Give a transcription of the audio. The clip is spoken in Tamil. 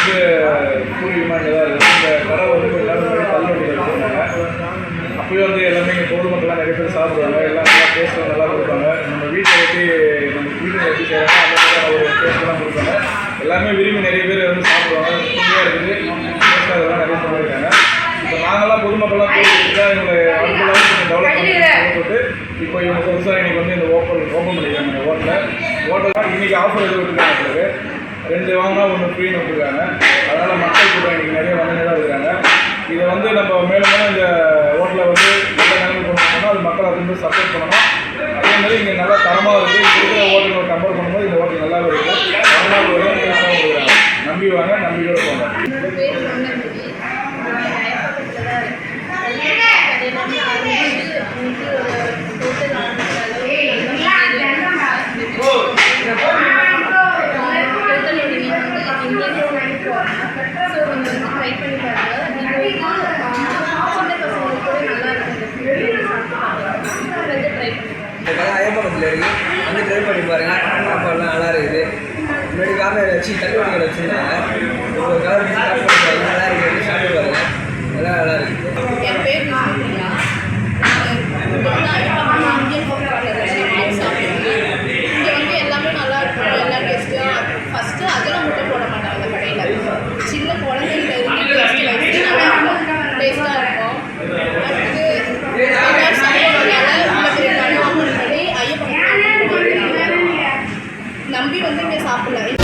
வந்து பூர்வீகமாக இங்கே தான் இருக்குது. இந்த கடை வந்து கொஞ்ச நேரம் முன்னாடி தள்ளுவண்டி வச்சுருந்தாங்க. அப்போயே வந்து எல்லாமே இங்கே பொதுமக்கள்லாம் நிறைய பேர் சாப்பிடுவாங்க. எல்லாம் நல்லா டேஸ்ட்லாம் நல்லா கொடுப்பாங்க. நம்ம வீட்டில் எப்படி செய்கிறாங்க அந்த மாதிரி ஒரு டேஸ்ட்லாம் கொடுப்பாங்க. எல்லாமே விரும்பி நிறைய பேர் வந்து சாப்பிடுவாங்க. சுமையாக இருக்குது, டேஸ்ட்டாக அதெல்லாம் நிறைய சொல்லியிருக்காங்க. இப்போ நாங்கள்லாம் பொதுமக்கள்லாம் போயிட்டு இவங்களை அடுத்த லெவலுக்கு கொஞ்சம் டெவலப் பண்ணி போட்டு இப்போ இவங்க புதுசாக இன்றைக்கி வந்து இந்த ஓப்பன் பண்ணியிருக்காங்க. ஹோட்டல் இன்றைக்கி ஆஃபர் எதுவும் விட்டுருக்காங்க. உங்களுக்கு 2 வாங்கினா 1 ஃப்ரீன்னு விட்டுருக்காங்க. அதனால் மக்கள் கூட இன்றைக்கி நிறைய வந்து தான் இருக்காங்க. இதை வந்து நம்ம மேலும் மேலும் இந்த ஹோட்டலை வந்து நல்ல நிலைமை கொண்டு போனோம்னா அது மக்கள் அது வந்து சப்போர்ட் பண்ணணும். அதே மாதிரி இங்கே நல்லா தரமாக இருக்குது. இங்கே இருக்கிற ஹோட்டலோட கம்பேர் பண்ணும்போது இந்த ஹோட்டல் நல்லாவே இருக்குது. அதனால் ஒரு பேசாமல் கொடுக்குறாங்க. நம்பி வாங்க, நம்பிக்கையோடு போங்க. ஐயப்பக்கத்தில் இருக்குது, வந்து ட்ரை பண்ணி பாருங்கள். சாப்பாடுலாம் நல்லா இருக்குது. முன்னாடி காரணம் வச்சு தள்ளி வண்டிகள் வச்சுருந்தாங்க. ஒரு கலர் நல்லா இருக்குது, சாப்பிட்டு பாருங்கள். எல்லாம் நல்லா இருக்குது. என் பேர் இங்கே வந்து எல்லாமே நல்லா இருக்கும். எல்லா டேஸ்ட்டும் ஃபஸ்ட்டு அதெல்லாம் முட்டை போட மாட்டாங்க அந்த கடையில். சின்ன குழந்தைங்க இருந்து டேஸ்ட்டாக இருக்கும். அடுத்து சாப்பிட்றதுனால உள்ள பெரிய கடை ஓப்பன் பண்ணி ஐயப்பன் நம்பி வந்து இங்கே சாப்பிடலாம்.